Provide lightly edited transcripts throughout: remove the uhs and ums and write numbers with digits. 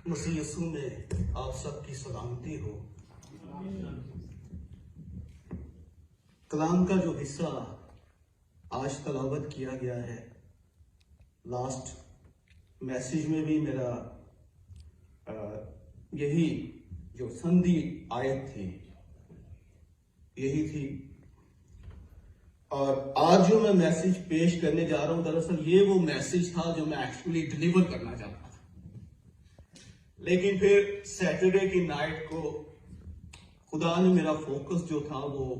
مسیح یسوع میں آپ سب کی سلامتی ہو۔ کلام کا جو حصہ آج تلاوت کیا گیا ہے، لاسٹ میسیج میں بھی میرا یہی جو سندھی آیت تھی یہی تھی، اور آج جو میں میسیج پیش کرنے جا رہا ہوں دراصل یہ وہ میسیج تھا جو میں ایکچولی ڈیلیور کرنا چاہتا تھا، لیکن پھر سیٹرڈے کی نائٹ کو خدا نے میرا فوکس جو تھا وہ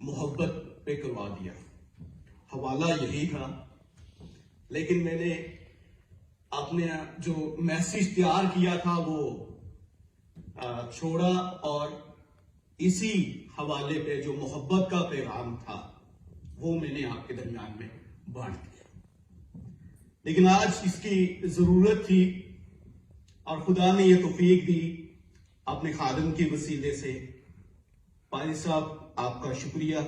محبت پہ کروا دیا۔ حوالہ یہی تھا، لیکن میں نے اپنے جو میسیج تیار کیا تھا وہ چھوڑا اور اسی حوالے پہ جو محبت کا پیغام تھا وہ میں نے آپ کے درمیان میں بانٹ دیا۔ لیکن آج اس کی ضرورت تھی اور خدا نے یہ توفیق دی اپنے خادم کے وسیلے سے۔ پادری صاحب آپ کا شکریہ،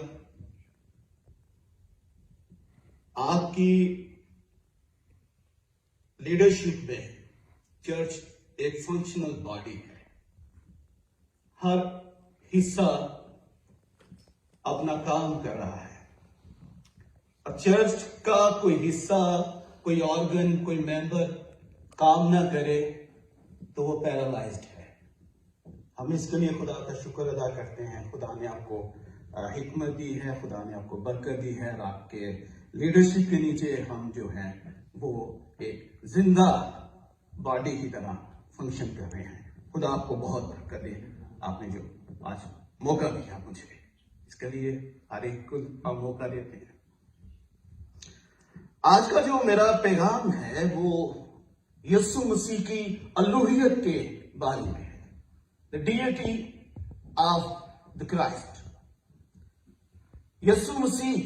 آپ کی لیڈرشپ میں چرچ ایک فنکشنل باڈی ہے، ہر حصہ اپنا کام کر رہا ہے، اور چرچ کا کوئی حصہ، کوئی آرگن، کوئی ممبر کام نہ کرے تو وہ پیرالائزڈ ہے۔ ہم اس کے لیے خدا کا شکر ادا کرتے ہیں۔ خدا نے آپ کو حکمت دی ہے، خدا نے آپ کو برکت دی ہے، اور آپ کے لیڈرشپ کے نیچے ہم جو ہیں وہ ایک زندہ باڈی کی طرح فنکشن کر رہے ہیں۔ خدا آپ کو بہت برکت دے۔ آپ نے جو آج موقع دیا مجھے، اس کے لیے ہر ایک کو ہم موقع دیتے ہیں۔ آج کا جو میرا پیغام ہے وہ یسوع مسیح کی الوہیت کے بارے میں ہے، the deity of the Christ۔ یسوع مسیح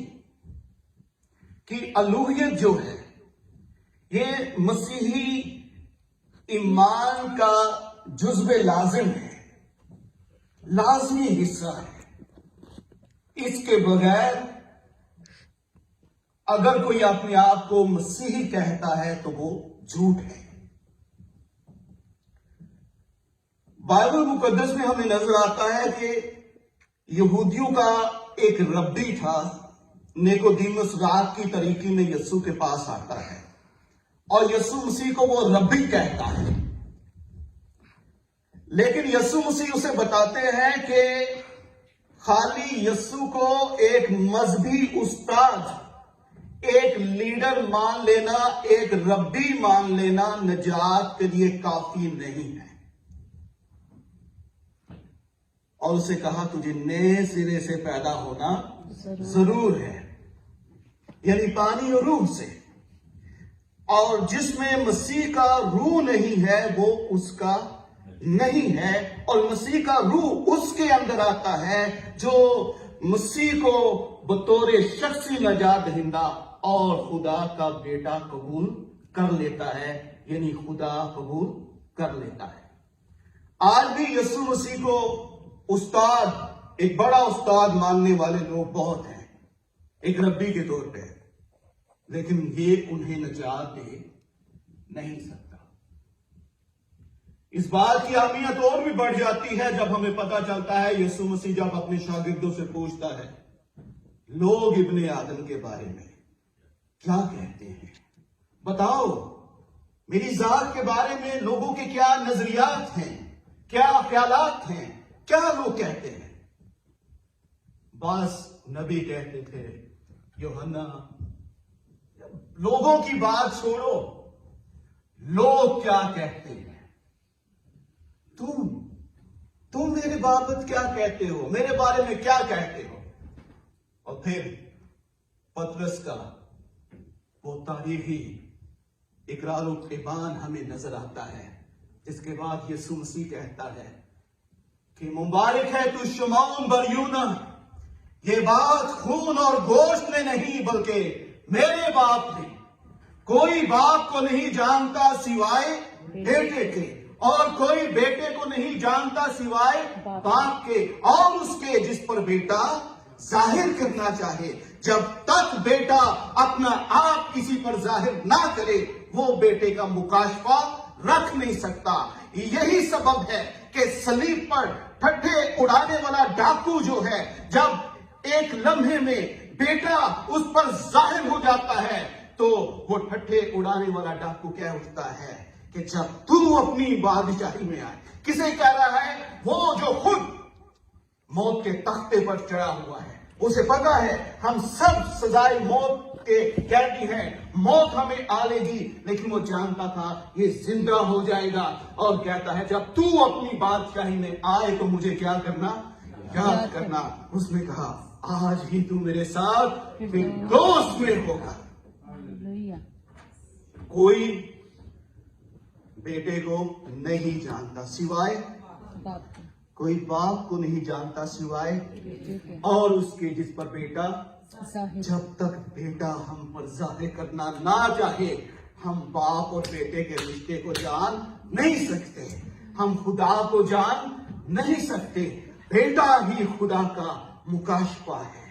کی الوہیت جو ہے یہ مسیحی ایمان کا جزو لازم ہے، لازمی حصہ ہے۔ اس کے بغیر اگر کوئی اپنے آپ کو مسیحی کہتا ہے تو وہ جھوٹ ہے۔ بائبل مقدس میں ہمیں نظر آتا ہے کہ یہودیوں کا ایک ربی تھا، نیکودیمس، رات کی تاریکی میں یسوع کے پاس آتا ہے اور یسوع مسیح کو وہ ربی کہتا ہے، لیکن یسوع مسیح اسے بتاتے ہیں کہ خالی یسوع کو ایک مذہبی استاد، ایک لیڈر مان لینا، ایک ربی مان لینا نجات کے لیے کافی نہیں ہے، اور اسے کہا تجھے نئے سرے سے پیدا ہونا ضرور ہے، یعنی پانی اور روح سے، اور جس میں مسیح کا روح نہیں ہے وہ اس کا نہیں ہے، اور مسیح کا روح اس کے اندر آتا ہے جو مسیح کو بطور شخصی نجات دہندہ اور خدا کا بیٹا قبول کر لیتا ہے، یعنی خدا قبول کر لیتا ہے۔ آج بھی یسوع مسیح کو استاد، ایک بڑا استاد ماننے والے لوگ بہت ہیں، ایک ربی کے طور پہ، لیکن یہ انہیں نجات دے نہیں سکتا۔ اس بات کی اہمیت اور بھی بڑھ جاتی ہے جب ہمیں پتہ چلتا ہے یسوع مسیح جب اپنے شاگردوں سے پوچھتا ہے لوگ ابن آدم کے بارے میں کیا کہتے ہیں، بتاؤ میری ذات کے بارے میں لوگوں کے کیا نظریات ہیں، کیا خیالات ہیں، کیا لوگ کہتے ہیں؟ بعض نبی کہتے تھے، یوحنا، لوگوں کی بات چھوڑو، لوگ کیا کہتے ہیں؟ تم میرے بابت کیا کہتے ہو، میرے بارے میں کیا کہتے ہو؟ اور پھر پطرس کا وہ تاریخی اقرار و ایمان ہمیں نظر آتا ہے، جس کے بعد یسوع مسیح کہتا ہے کہ مبارک ہے تو شمعون بریونہ، یہ بات خون اور گوشت نے نہیں بلکہ میرے باپ نے، کوئی باپ کو نہیں جانتا سوائے بیٹے کے، اور کوئی بیٹے کو نہیں جانتا سوائے باپ کے اور اس کے جس پر بیٹا ظاہر کرنا چاہے۔ جب تک بیٹا اپنا آپ کسی پر ظاہر نہ کرے وہ بیٹے کا مکاشفہ رکھ نہیں سکتا. یہی سبب ہے کہ صلیب پر ٹھٹھے اڑانے والا ڈاکو جو ہے، جب ایک لمحے میں بیٹا اس پر ظاہر ہو جاتا ہے تو وہ ٹھٹھے اڑانے والا ڈاکو کہہ اٹھتا ہے کہ جب تو اپنی بادشاہی میں آئے. کسے کہہ رہا ہے؟ وہ جو خود موت کے تختے پر چڑھا ہوا ہے. اسے پتا ہے ہم سب سزائے موت کے قیدی ہیں، موت ہمیں آ لے گی، لیکن وہ جانتا تھا یہ زندہ ہو جائے گا، اور کہتا ہے جب تو اپنی بادشاہی میں آئے تو مجھے کیا کرنا؟ یاد کرنا. اس نے کہا آج ہی تو میرے ساتھ فردوس میں ہوگا. کوئی بیٹے کو نہیں جانتا سوائے، کوئی باپ کو نہیں جانتا سوائے اور اس کے جس پر بیٹا. جب تک بیٹا ہم پر ظاہر کرنا نہ چاہے ہم باپ اور بیٹے کے رشتے کو جان نہیں سکتے، ہم خدا کو جان نہیں سکتے. بیٹا ہی خدا کا مکاشفہ ہے.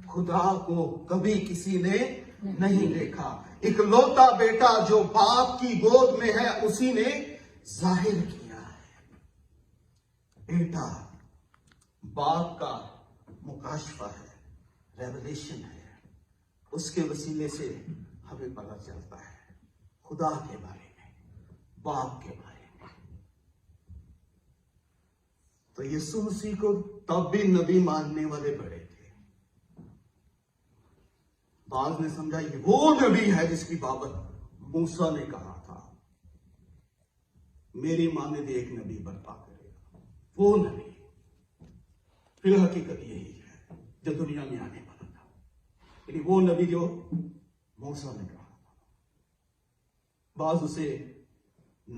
خدا کو کبھی کسی نے نہیں دیکھا. اکلوتا بیٹا جو باپ کی گود میں ہے اسی نے ظاہر کیا ہے. بیٹا باپ کا مکاشفہ ہے، ریویلیشن ہے. اس کے وسیلے سے ہمیں پتہ چلتا ہے خدا کے بارے میں، باپ کے بارے میں. تو یسوع مسیح کو تب بھی نبی ماننے والے بڑے تھے. بعض نے سمجھا یہ وہ نبی ہے جس کی بابت موسیٰ نے کہا تھا میری مانند ایک نبی برپا کرے گا. وہ نبی فی الحقیقت یہی ہے جو دنیا میں آنے والا تھا، یعنی وہ نبی جو موسیٰ نے کہا تھا. بعض اسے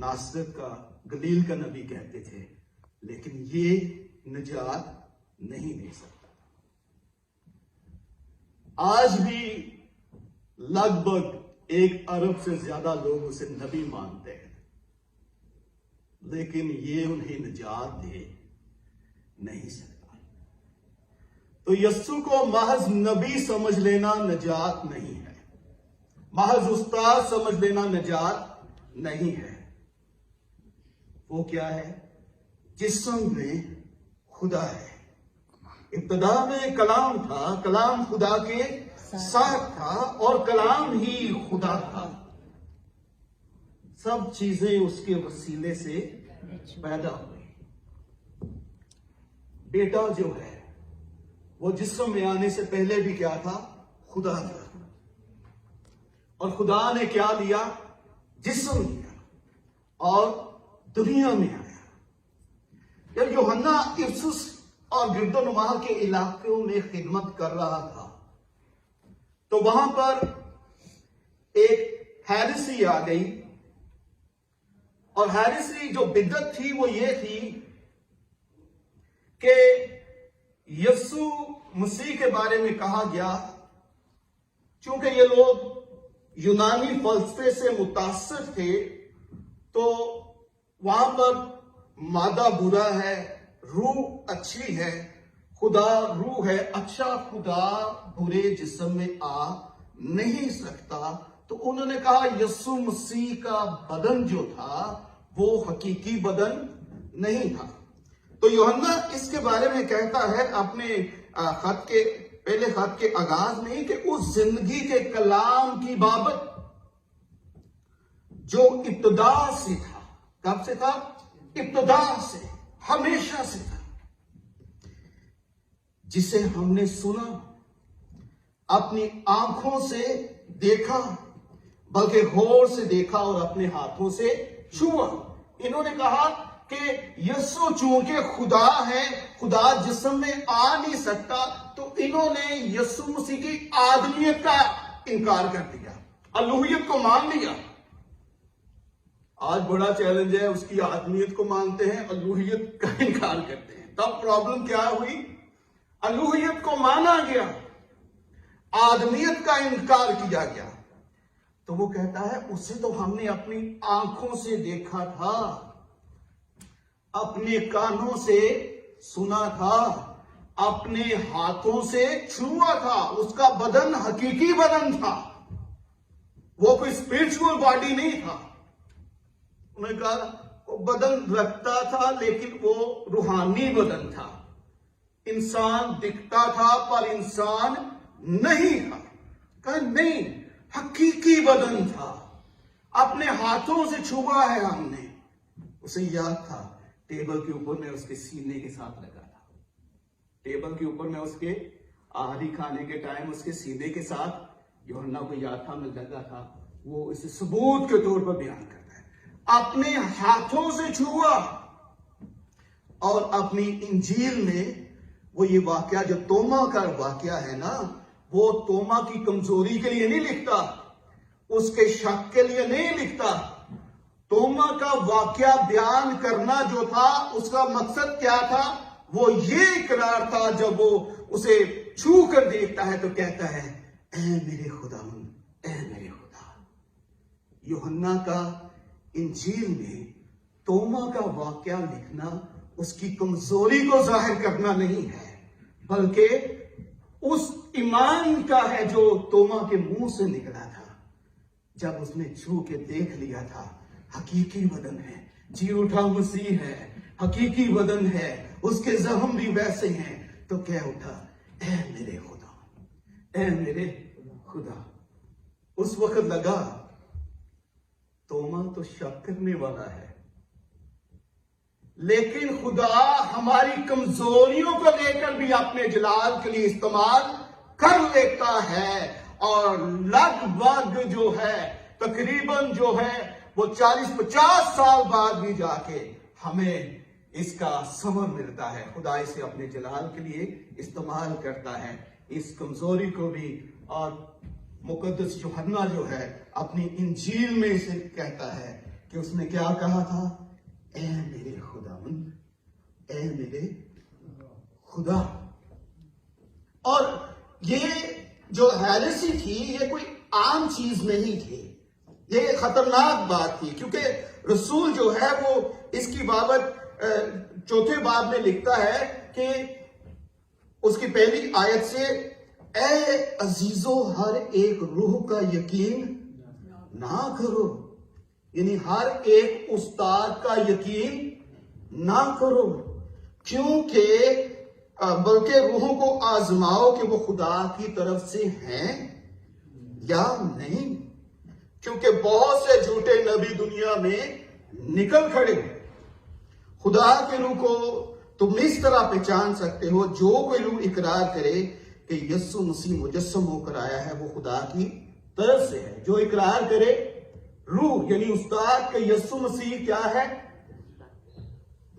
ناصرت کا، گلیل کا نبی کہتے تھے، لیکن یہ نجات نہیں دے سکتا. آج بھی لگ بھگ 1 ارب سے زیادہ لوگ اسے نبی مانتے ہیں، لیکن یہ انہیں نجات دے نہیں سکتا. تو یسوع کو محض نبی سمجھ لینا نجات نہیں ہے، محض استاد سمجھ لینا نجات نہیں ہے. وہ کیا ہے؟ جسم میں خدا ہے. ابتدا میں کلام تھا، کلام خدا کے ساتھ تھا اور کلام ہی خدا تھا. سب چیزیں اس کے وسیلے سے پیدا ہوئی. بیٹا جو ہے وہ جسم میں آنے سے پہلے بھی کیا تھا؟ خدا تھا. اور خدا نے کیا لیا؟ جسم لیا اور دنیا میں آیا. جب یوحنا افسس اور گرد و نواح کے علاقوں میں خدمت کر رہا تھا تو وہاں پر ایک ہیریسی آ گئی، اور ہیریسی جو بدعت تھی وہ یہ تھی کہ یسوع مسیح کے بارے میں کہا گیا، چونکہ یہ لوگ یونانی فلسفے سے متاثر تھے تو وہاں پر مادہ برا ہے، روح اچھی ہے، خدا روح ہے، اچھا خدا برے جسم میں آ نہیں سکتا. تو انہوں نے کہا یسوع مسیح کا بدن جو تھا وہ حقیقی بدن نہیں تھا. تو یوحنا اس کے بارے میں کہتا ہے اپنے خط کے پہلے خط کے آغاز میں کہ اس زندگی کے کلام کی بابت جو ابتدا سے تھا. کب سے تھا؟ ابتدا سے، ہمیشہ سے تھا. جسے ہم نے سنا، اپنی آنکھوں سے دیکھا، بلکہ غور سے دیکھا اور اپنے ہاتھوں سے چھوا. انہوں نے کہا کہ یسوع چونکہ خدا ہے، خدا جسم میں آ نہیں سکتا، تو انہوں نے یسوع مسیح کی آدمیت کا انکار کر دیا، الوہیت کو مان لیا. آج بڑا چیلنج ہے، اس کی آدمیت کو مانتے ہیں، الوہیت کا انکار کرتے ہیں. تب پرابلم کیا ہوئی؟ الوہیت کو مانا گیا، آدمیت کا انکار کیا گیا. تو وہ کہتا ہے اسے تو ہم نے اپنی آنکھوں سے دیکھا تھا، اپنے کانوں سے سنا تھا، اپنے ہاتھوں سے چھوا تھا. اس کا بدن حقیقی بدن تھا، وہ کوئی اسپرچول باڈی نہیں تھا. انہوں نے کہا وہ بدن رکھتا تھا لیکن وہ روحانی بدن تھا، انسان دکھتا تھا پر انسان نہیں تھا. کہا نہیں، حقیقی بدن تھا، اپنے ہاتھوں سے چھوا ہے ہم نے. اسے یاد تھا ٹیبل کے اوپر میں اس کے سینے کے ساتھ لگا تھا، ٹیبل کے اوپر میں اس کے آہری کھانے کے ٹائم اس کے سینے کے ساتھ یوحنا کو یاد تھا میں لگا تھا. وہ اسے ثبوت کے طور پر بیان کرتا ہے، اپنے ہاتھوں سے چھوا. اور اپنی انجیل میں وہ یہ واقعہ جو توما کا واقعہ ہے نا، وہ توما کی کمزوری کے لیے نہیں لکھتا، اس کے شک کے لیے نہیں لکھتا. توما کا واقعہ بیان کرنا جو تھا اس کا مقصد کیا تھا؟ وہ یہ اقرار تھا جب وہ اسے چھو کر دیکھتا ہے تو کہتا ہے اے میرے خداوند، اے میرے خدا. یوحنا کا انجیل میں توما کا واقعہ لکھنا اس کی کمزوری کو ظاہر کرنا نہیں ہے، بلکہ اس ایمان کا ہے جو توما کے منہ سے نکلا تھا جب اس نے چھو کے دیکھ لیا تھا. حقیقی بدن ہے، جی اٹھا مسیح ہے، حقیقی بدن ہے، اس کے زخم بھی ویسے ہیں. تو کہہ اٹھا اے میرے خدا، اے میرے خدا. اس وقت لگا توما تو شک کرنے والا ہے، لیکن خدا ہماری کمزوریوں کو لے کر بھی اپنے جلال کے لیے استعمال کر لیتا ہے. اور لگ بھگ جو ہے تقریباً جو ہے وہ 40-50 سال بعد بھی جا کے ہمیں اس کا ثمر ملتا ہے. خدا اسے اپنے جلال کے لیے استعمال کرتا ہے، اس کمزوری کو بھی. اور مقدس یوحنا جو ہے اپنی انجیل میں اسے کہتا ہے کہ اس نے کیا کہا تھا؟ اے میرے خداوند، اے میرے خدا. اور یہ جو ہیریسی تھی یہ کوئی عام چیز نہیں تھی، یہ ایک خطرناک بات تھی، کیونکہ رسول جو ہے وہ اس کی بابت 4 باب میں لکھتا ہے کہ اس کی پہلی آیت سے اے عزیزو ہر ایک روح کا یقین نہ کرو، یعنی ہر ایک استاد کا یقین نہ کرو، کیونکہ بلکہ روحوں کو آزماؤ کہ وہ خدا کی طرف سے ہیں یا نہیں، کیونکہ بہت سے جھوٹے نبی دنیا میں نکل کھڑے ہیں. خدا کے روح کو تم اس طرح پہچان سکتے ہو، جو کوئی روح اقرار کرے کہ یسوع مسیح مجسم ہو کر آیا ہے وہ خدا کی طرف سے ہے. جو اقرار کرے روح یعنی استاد کہ یسوع مسیح کیا ہے؟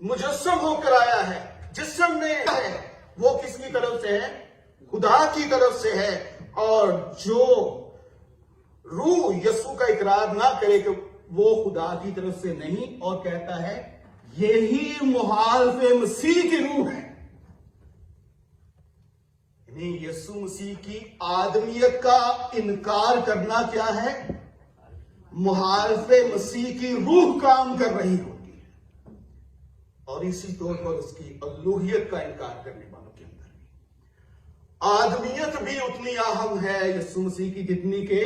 مجسم ہو کر آیا ہے، جسم میں ہے، وہ کس کی طرف سے ہے؟ خدا کی طرف سے ہے. اور جو روح یسوع کا اقرار نہ کرے کہ وہ خدا کی طرف سے نہیں، اور کہتا ہے یہی مخالف مسیح کی روح ہے. یعنی یسوع مسیح کی آدمیت کا انکار کرنا کیا ہے؟ مخالف مسیح کی روح کام کر رہی ہوتی ہے. اور اسی طور پر اس کی الوہیت کا انکار کرنے والوں کے اندر بھی آدمیت بھی اتنی اہم ہے یسوع مسیح کی جتنی کہ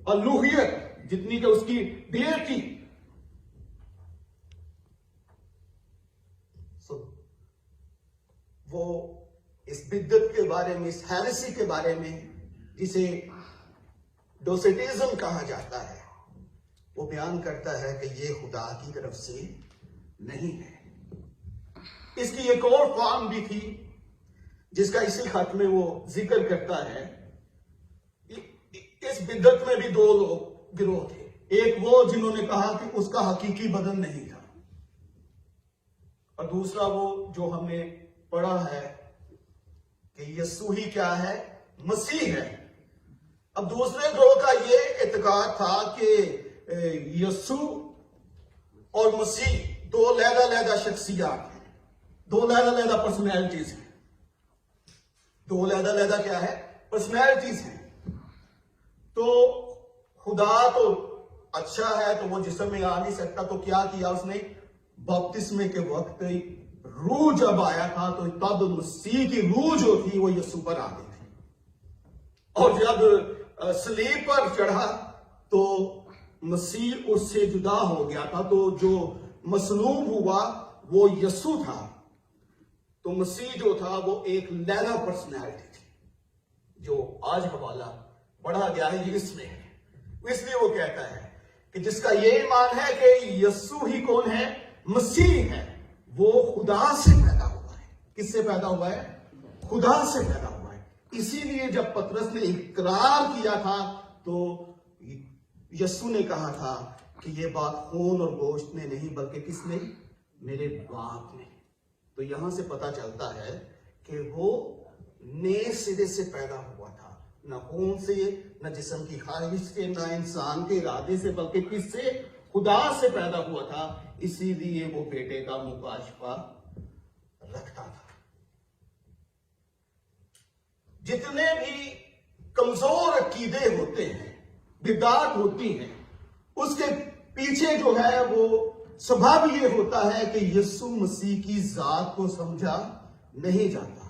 الوہیت، جتنی کہ اس کی ڈیٹی. وہ اس بدعت کے بارے میں، اس ہیریسی کے بارے میں جسے ڈوسیٹزم کہا جاتا ہے، وہ بیان کرتا ہے کہ یہ خدا کی طرف سے نہیں ہے. اس کی ایک اور فارم بھی تھی جس کا اسی خط میں وہ ذکر کرتا ہے. اس بدعت میں بھی 2 گروہ تھے. ایک وہ جنہوں نے کہا کہ اس کا حقیقی بدن نہیں تھا، اور دوسرا وہ جو ہم نے پڑھا ہے کہ یسوع ہی کیا ہے؟ مسیح ہے. اب دوسرے گروہ کا یہ اعتقاد تھا کہ یسوع اور مسیح 2 علیحدہ شخصیات ہیں، 2 علیحدہ پرسنالٹیز ہیں. 2 علیحدہ کیا ہے؟ پرسنالٹیز ہیں. تو خدا تو اچھا ہے تو وہ جسم میں آ نہیں سکتا، تو کیا کیا اس نے؟ بپتسمے کے وقت روح جب آیا تھا تو تب مسیح کی روح جو تھی وہ یسوع پر آ گئی تھی. اور جب صلیب پر چڑھا تو مسیح اس سے جدا ہو گیا تھا، تو جو مصلوب ہوا وہ یسوع تھا، تو مسیح جو تھا وہ ایک لیلا پرسنالٹی تھی، جو آج حوالہ پڑھا گیا ہے یہ اس میں ہے۔ اس لیے وہ کہتا ہے کہ جس کا یہ ایمان ہے کہ یسوع ہی کون ہے؟ مسیح ہے، وہ خدا سے پیدا ہوا ہے۔ کس سے پیدا ہوا ہے؟ خدا سے پیدا ہوا ہے۔ اسی لیے جب پطرس نے اقرار کیا تھا تو یسوع نے کہا تھا کہ یہ بات خون اور گوشت نے نہیں بلکہ کس نے؟ میرے باپ نے۔ تو یہاں سے پتا چلتا ہے کہ وہ نئے سرے سے پیدا ہوا تھا، نہ خون سے، نہ جسم کی خواہش سے، نہ انسان کے ارادے سے، بلکہ کس سے؟ خدا سے پیدا ہوا تھا۔ اسی لیے وہ بیٹے کا مکاشفہ رکھتا تھا۔ جتنے بھی کمزور عقیدے ہوتے ہیں، بدعت ہوتی ہیں، اس کے پیچھے جو ہے وہ سبب یہ ہوتا ہے کہ یسوع مسیح کی ذات کو سمجھا نہیں جاتا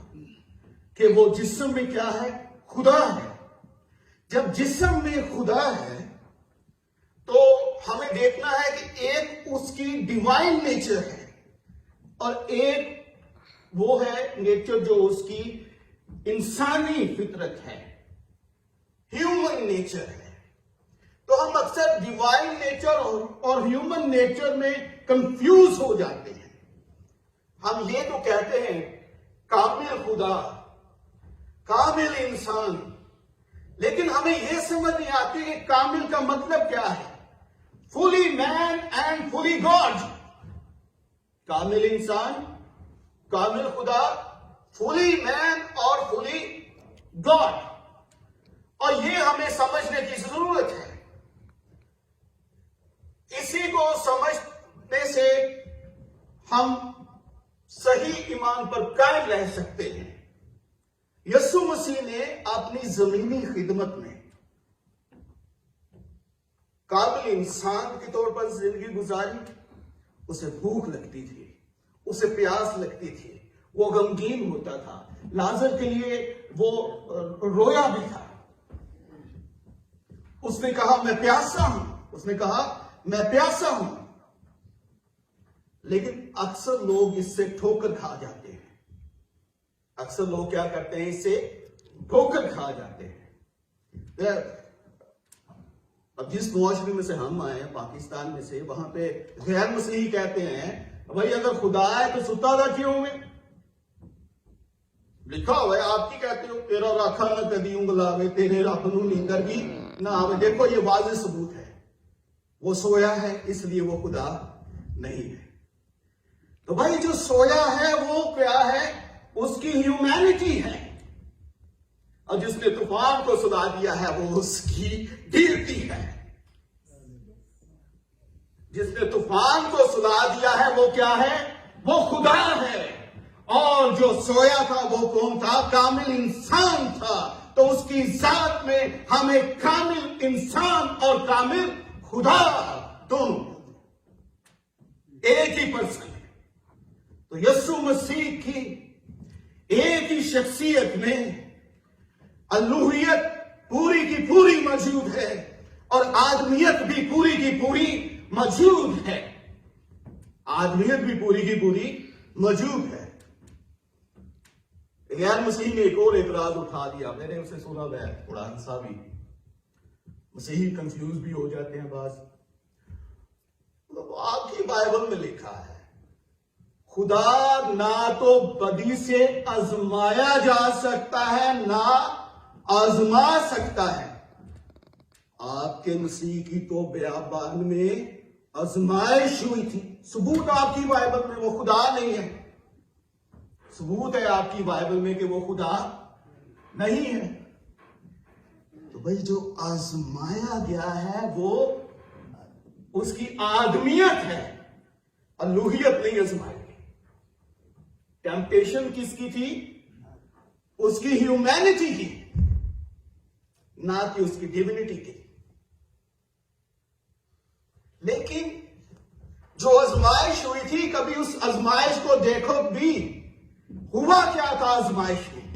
کہ وہ جسم میں کیا ہے؟ خدا ہے۔ جب جسم میں خدا ہے تو ہمیں دیکھنا ہے کہ ایک اس کی ڈیوائن نیچر ہے اور ایک وہ ہے نیچر جو اس کی انسانی فطرت ہے، ہیومن نیچر ہے۔ تو ہم اکثر ڈیوائن نیچر اور ہیومن نیچر میں کنفیوز ہو جاتے ہیں۔ ہم یہ تو کہتے ہیں کامل خدا، کامل انسان، لیکن ہمیں یہ سمجھ نہیں آتی کہ کامل کا مطلب کیا ہے۔ فلی مین اینڈ فلی گاڈ، کامل انسان، کامل خدا، فلی مین اور فلی گاڈ، اور یہ ہمیں سمجھنے کی ضرورت ہے۔ اسی کو سمجھنے سے ہم صحیح ایمان پر قائم رہ سکتے ہیں۔ یسوع مسیح نے اپنی زمینی خدمت میں قابل انسان کے طور پر زندگی گزاری۔ اسے بھوک لگتی تھی، اسے پیاس لگتی تھی، وہ غمگین ہوتا تھا، لازر کے لیے وہ رویا بھی تھا۔ اس نے کہا میں پیاسا ہوں، اس نے کہا میں پیاسا ہوں، لیکن اکثر لوگ اس سے ٹھوکر کھا جاتے ہیں۔ اکثر لوگ کیا کرتے ہیں؟ اس سے ٹھوکر کھا جاتے ہیں۔ اب جس معاشرے میں سے ہم آئے ہیں، پاکستان میں سے، وہاں پہ غیر مسیحی کہتے ہیں بھائی اگر خدا ہے تو ستا تھا کیوں میں؟ لکھا ہوا ہے، آپ کی کہتے ہو تیرا راکھا نہ کدی انگلاوے، تیرے رب نو نیندر بھی نہ آوے۔ دیکھو یہ واضح ثبوت ہے، وہ سویا ہے اس لیے وہ خدا نہیں ہے۔ تو بھائی جو سویا ہے وہ کیا ہے؟ اس کی ہیومینٹی ہے، اور جس نے طوفان کو سلا دیا ہے وہ اس کی ڈیٹی ہے۔ جس نے طوفان کو سلا دیا ہے وہ کیا ہے؟ وہ خدا ہے۔ اور جو سویا تھا وہ کون تھا؟ کامل انسان تھا۔ تو اس کی ذات میں ہمیں کامل انسان اور کامل خدا دونوں ایک ہی پرسن ہے۔ تو یسوع مسیح کی ایک ہی شخصیت میں الوہیت پوری کی پوری موجود ہے اور آدمیت بھی پوری کی پوری موجود ہے۔ آدمیت بھی پوری کی پوری موجود ہے۔ غیر مسیحی نے ایک اور اعتراض اٹھا دیا، میں نے اسے سنا ہے، تھوڑا ہنسا بھی۔ مسیحی کنفیوز بھی ہو جاتے ہیں بعض۔ آپ کی بائبل میں لکھا ہے خدا نہ تو بدی سے آزمایا جا سکتا ہے نہ آزما سکتا ہے۔ آپ کے مسیح کی تو بیابان میں آزمائش ہوئی تھی۔ ثبوت آپ کی بائبل میں وہ خدا نہیں ہے۔ ثبوت ہے آپ کی بائبل میں کہ وہ خدا نہیں ہے۔ تو بھائی جو آزمایا گیا ہے وہ اس کی آدمیت ہے، الوہیت نہیں آزمائی گئی۔ ٹیمپٹیشن کس کی تھی؟ اس کی ہیومینٹی کی، نہ کہ اس کی ڈیوینٹی کی۔ لیکن جو آزمائش ہوئی تھی، کبھی اس آزمائش کو دیکھو بھی، ہوا کیا تھا آزمائش میں؟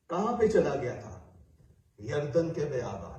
کہاں پہ چلا گیا تھا؟ یردن کے بیابان۔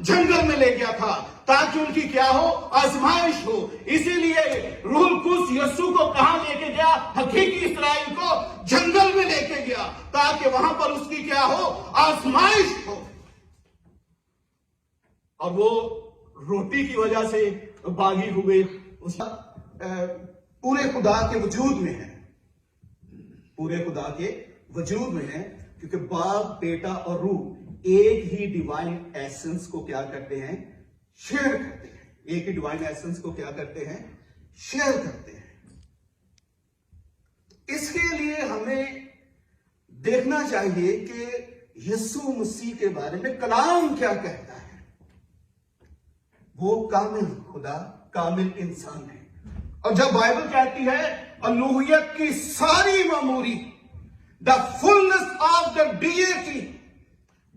جنگل میں لے گیا تھا تاکہ ان کی کیا ہو؟ آزمائش ہو. اسی لیے روح القدس یسوع کو کہاں لے کے گیا؟ حقیقی اسرائیل کو جنگل میں لے کے گیا تاکہ وہاں پر اس کی کیا ہو؟ آزمائش ہو. اور وہ روٹی کی وجہ سے باغی ہوئے. اس پورے خدا کے وجود میں ہے، پورے خدا کے وجود میں ہے، کیونکہ باپ، بیٹا اور روح ایک ہی ڈیوائن ایسنس کو کیا کرتے ہیں؟ شیئر کرتے ہیں. ایک ہی ڈیوائن ایسنس کو کیا کرتے ہیں؟ شیئر کرتے ہیں. اس کے لیے ہمیں دیکھنا چاہیے کہ یسوع مسیح کے بارے میں کلام کیا کہتا ہے. وہ کامل خدا، کامل انسان ہے. اور جب بائبل کہتی ہے الوہیت کی ساری معموری، دا فلنس آف دا ڈیٹی،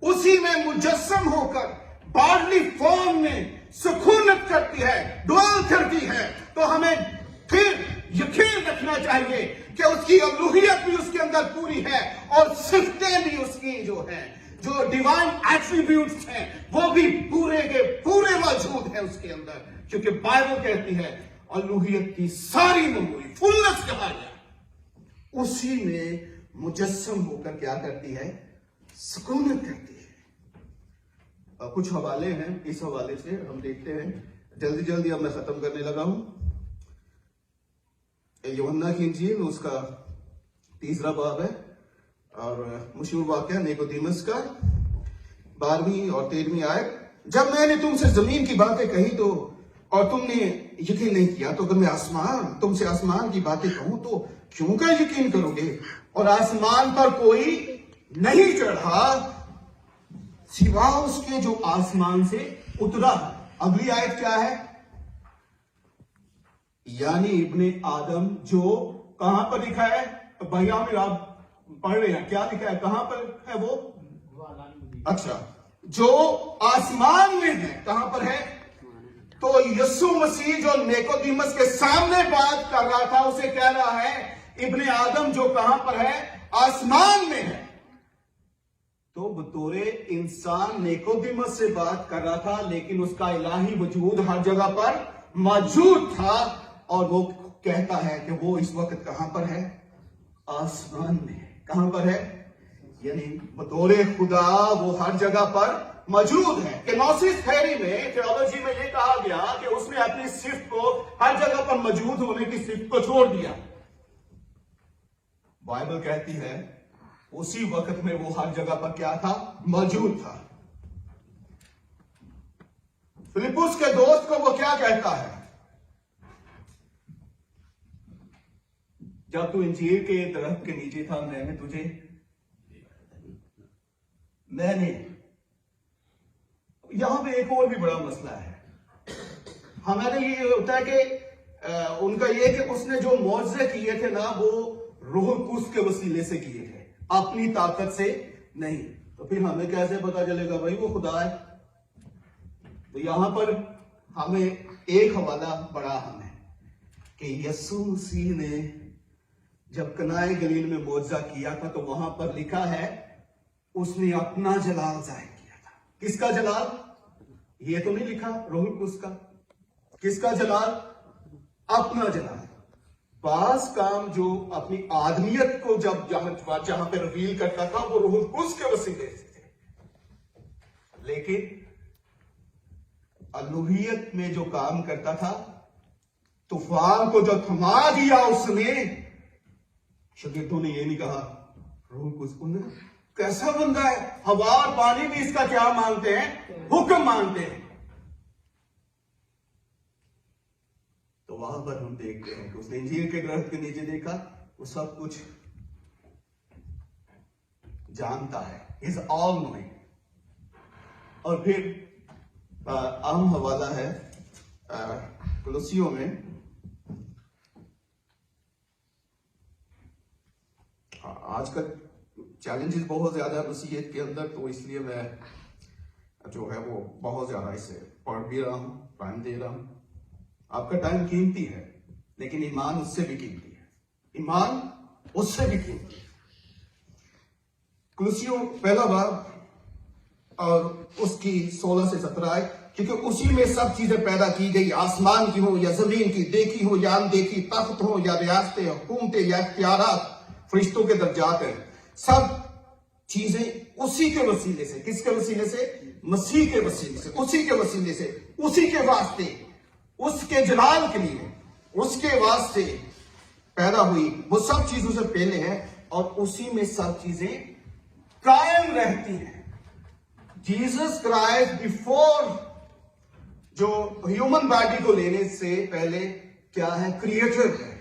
اسی میں مجسم ہو کر باڈلی فارم میں سکونت کرتی ہے، ڈویل کرتی ہے، تو ہمیں پھر یقین رکھنا چاہیے کہ اس کی الوہیت بھی اس کے اندر پوری ہے اور صفتیں بھی اس کی جو ہیں، جو ڈیوائن ایٹریبیوٹس ہیں، وہ بھی پورے کے پورے موجود ہیں اس کے اندر. کیونکہ بائبل کہتی ہے الوہیت کی ساری معموری، فلنس کہا گیا، اسی میں مجسم ہو کر کیا کرتی ہے؟ سکونت کرتی ہے. کچھ حوالے ہیں، اس حوالے سے ہم دیکھتے ہیں جلدی اب میں ختم کرنے لگا ہوں. یوحنا کی انجیل اس کا 3 باب ہے، اور مشہور واقعہ نیکودیمس کا 12ویں اور 13ویں آیت. جب میں نے تم سے زمین کی باتیں کہی تو اور تم نے یقین نہیں کیا، تو اگر میں تم سے آسمان کی باتیں کہوں تو کیوں کا یقین کرو گے؟ اور آسمان پر کوئی نہیں چڑھا سوا اس کے جو آسمان سے اترا. اگلی آیت کیا ہے؟ یعنی ابن آدم، جو کہاں پر لکھا ہے بھیا میں آپ پڑھ رہے ہیں، کیا لکھا ہے؟ کہاں پر ہے وہ؟ اچھا، جو آسمان میں ہے. کہاں پر ہے؟ تو یسوع مسیح جو نیکودیمس کے سامنے بات کر رہا تھا، اسے کہہ رہا ہے ابن آدم جو کہاں پر ہے؟ آسمان میں ہے. تو بطور انسان نیکودیمس سے بات کر رہا تھا، لیکن اس کا الہی وجود ہر جگہ پر موجود تھا. اور وہ کہتا ہے کہ وہ اس وقت کہاں پر ہے؟ آسمان میں. کہاں پر ہے؟ یعنی بطور خدا وہ ہر جگہ پر موجود ہے. کنوسس تھیوری میں، تھیولوجی میں یہ کہا گیا کہ اس نے اپنی صفت کو، ہر جگہ پر موجود ہونے کی صفت کو چھوڑ دیا. بائبل کہتی ہے اسی وقت میں وہ ہر جگہ پر کیا تھا؟ موجود تھا. فلپس کے دوست کو وہ کیا کہتا ہے؟ جب تو انجیر کے درخت کے نیچے تھا، میں نے تجھے یہاں پہ ایک اور بھی بڑا مسئلہ ہے. ہمارے یہ ہوتا ہے کہ ان کا یہ کہ اس نے جو معجزے کیے تھے نا، وہ روح القدس کے وسیلے سے کیے تھے، اپنی طاقت سے نہیں. تو پھر ہمیں کیسے پتا چلے گا بھائی وہ خدا ہے؟ تو یہاں پر ہمیں ایک حوالہ بڑا اہم ہے کہ یسوع مسیح نے جب کنائے گلیل میں معجزہ کیا تھا تو وہاں پر لکھا ہے اس نے اپنا جلال ظاہر کیا تھا. کس کا جلال؟ یہ تو نہیں لکھا روح القدس کا. کس کا جلال؟ اپنا جلال. بعض کام جو اپنی آدمیت کو جہاں پہ ریویل کرتا تھا وہ روح القدس کے وسیلے سے تھے، لیکن الوہیت میں جو کام کرتا تھا، طوفان کو جو تھما دیا اس نے، شاگردوں نے یہ نہیں کہا روح القدس کو کیسا بندہ ہے، ہوا اور پانی بھی اس کا کیا مانتے ہیں؟ حکم مانتے ہیں. تو وہاں پر ہم دیکھتے ہیں کہ اس نے انجیر کے درخت کے نیچے دیکھا، وہ سب کچھ جانتا ہے، از آل نوئنگ. اور پھر اہم حوالہ ہے کولوسیوں میں، آج کل چیلنجز بہت زیادہ ہے مسیحیت کے اندر، تو اس لیے میں جو ہے وہ بہت زیادہ اسے پڑھ بھی رہا ہوں، ٹائم دے رہا ہوں. آپ کا ٹائم قیمتی ہے، لیکن ایمان اس سے بھی قیمتی ہے. ایمان اس سے بھی قیمتی ہے. کولوسیوں 1 باب اور اس کی 16 سے 17 آئے، کیونکہ اسی میں سب چیزیں پیدا کی گئی، آسمان کی ہو یا زمین کی، دیکھی ہو یا اندیکھی، تخت ہو یا ریاستیں، حکومتیں یا اختیارات، فرشتوں کے درجات ہیں، سب چیزیں اسی کے وسیلے سے، کس کے وسیلے سے؟ مسیح کے وسیلے سے، اسی کے وسیلے سے، اسی کے واسطے، اس کے جلال کے لیے، اس کے واسطے پیدا ہوئی، وہ سب چیزوں سے پہلے ہے اور اسی میں سب چیزیں قائم رہتی ہیں۔ جیسس کرائسٹ بیفور جو ہیومن باڈی کو لینے سے پہلے کیا ہے؟ کریٹر ہے،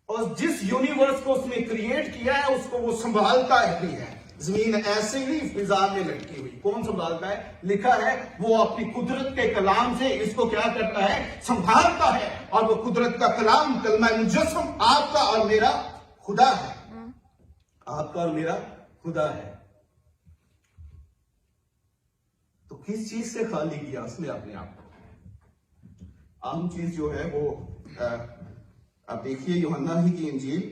اور جس یونیورس کو اس نے کریٹ کیا ہے اس کو وہ سنبھالتا بھی ہے۔ زمین ایسے ہی فضا میں لٹکی ہوئی، کون سنبھالتا ہے؟ لکھا ہے وہ اپنی قدرت کے کلام سے اس کو کیا کرتا ہے؟ سنبھالتا ہے، اور وہ قدرت کا کلام کلمہ مجسم آپ کا اور میرا خدا ہے، آپ کا اور میرا خدا ہے۔ تو کس چیز سے خالی کیا اس نے اپنے آپ کو؟ عام چیز جو ہے وہ اب دیکھیے یوحنا ہی کی انجیل،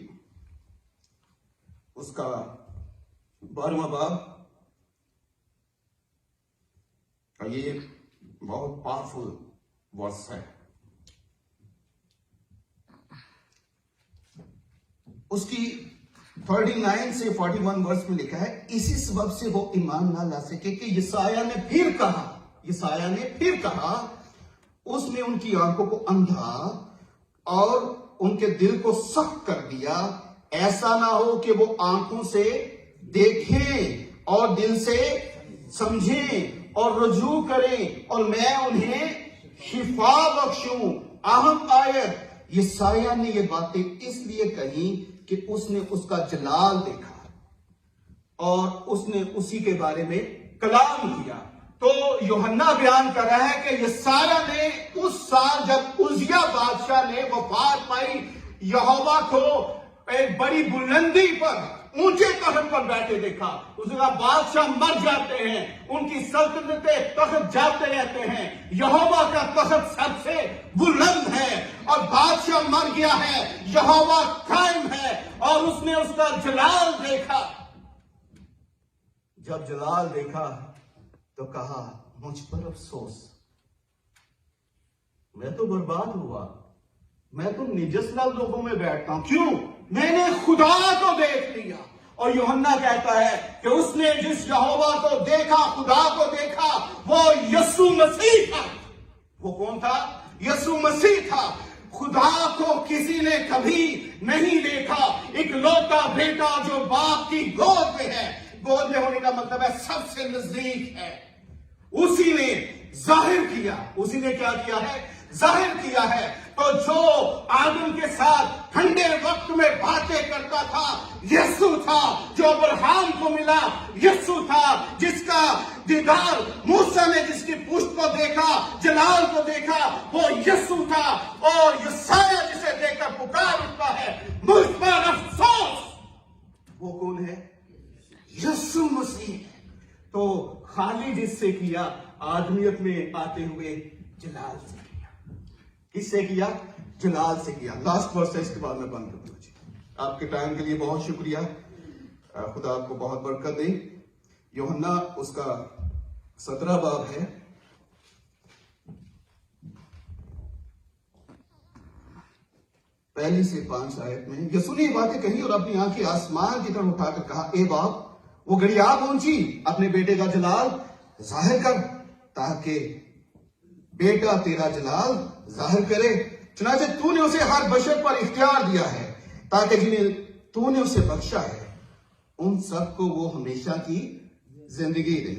اس کا 12واں باب، اور یہ بہت پاورفل ورس ہے۔ اس کی 39 سے 41 ورس میں لکھا ہے، اسی سبب سے وہ ایمان نہ لا سکے کہ یسایہ نے پھر کہا اس نے ان کی آنکھوں کو اندھا اور ان کے دل کو سخت کر دیا، ایسا نہ ہو کہ وہ آنکھوں سے دیکھیں اور دل سے سمجھیں اور رجوع کریں اور میں انہیں شفا بخشوں۔ اہم آیت، یسایہ نے یہ باتیں اس لیے کہی کہ اس نے اس کا جلال دیکھا اور اس نے اسی کے بارے میں کلام کیا۔ تو یوحنا بیان کر رہا ہے کہ یسایہ نے اس سال جب عزیا بادشاہ نے وفات پائی، یہوہ کو ایک بڑی بلندی پر، اونچے تخت پر بیٹھے دیکھا۔ اس نے کہا بادشاہ مر جاتے ہیں، ان کی سلطنتیں تخت جاتے رہتے ہیں، یہوہ کا تخت سب سے بلند ہے، اور بادشاہ مر گیا ہے، یہوہ قائم ہے، اور اس نے اس کا جلال دیکھا۔ جب جلال دیکھا تو کہا مجھ پر افسوس، میں تو برباد ہوا، میں تو نجس لوگوں میں بیٹھتا ہوں، کیوں؟ میں نے خدا کو دیکھ لیا۔ اور یوحنا کہتا ہے کہ اس نے جس یہوہ کو دیکھا، خدا کو دیکھا، وہ یسوع مسیح تھا۔ وہ کون تھا؟ یسوع مسیح تھا۔ خدا کو کسی نے کبھی نہیں دیکھا، اکلوتا بیٹا جو باپ کی گود میں ہے، گود میں ہونے کا مطلب ہے سب سے نزدیک ہے، اسی نے ظاہر کیا۔ اسی نے کیا کیا ہے؟ ظاہر کیا ہے۔ تو جو آدم کے ساتھ ٹھنڈے وقت میں باتیں کرتا تھا، یسوع تھا۔ جو ابراہیم کو ملا، یسوع تھا۔ جس کا دیدار موسیٰ نے جس کی پشت کو دیکھا، جلال کو دیکھا، وہ یسوع تھا۔ اور یسایہ جسے دیکھ کر پکار اٹھتا ہے مجھ پر افسوس، وہ کون ہے؟ یسوع مسیح۔ تو خالی جس سے کیا، آدمیت میں آتے ہوئے جلال سے کیا۔ کس سے کیا؟ جلال سے کیا۔ لاسٹ ورس ہے، اس کے بعد میں بند کروں گا۔ آپ کے ٹائم کے لیے بہت شکریہ، خدا آپ کو بہت برکت دے۔ یوحنا اس کا 17 باب ہے، پہلی سے 5 آیت میں یسوع نے یہ باتیں کہی اور اپنی آنکھیں آسمان کی طرف اٹھا کر کہا، اے باپ، وہ گھڑی آ پہنچی، اپنے بیٹے کا جلال ظاہر کر، تاکہ بیٹا تیرا جلال ظاہر کرے۔ چنانچہ تو نے اسے ہر بشر پر اختیار دیا ہے، تاکہ جنہیں تو نے اسے بخشا ہے ان سب کو وہ ہمیشہ کی زندگی دے۔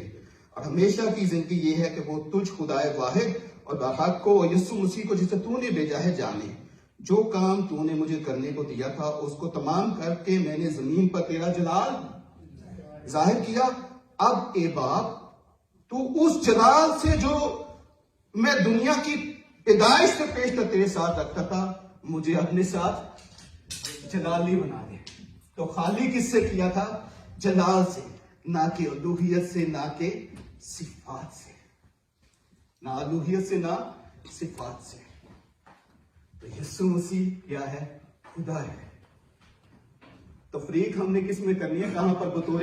اور ہمیشہ کی زندگی یہ ہے کہ وہ تجھ خدائے واحد اور برحق کو اور یسوع مسیح کو جسے تو نے بھیجا ہے جانے۔ جو کام تو نے مجھے کرنے کو دیا تھا اس کو تمام کر کے میں نے زمین پر تیرا جلال ظاہر کیا۔ اب اے باپ، تو اس جلال سے جو میں دنیا کی پیدائش سے پیشتر تیرے ساتھ رکھتا تھا، مجھے اپنے ساتھ جلالی بنا دے۔ تو خالی کس سے کیا تھا؟ جلال سے، نہ کہ الوہیت سے، نہ کہ صفات سے، نہ الوہیت سے، نہ صفات سے۔ تو یسوع مسیح کیا ہے؟ خدا ہے۔ تفریق ہم نے کس میں کرنی ہے؟ کہاں پر؟ بطور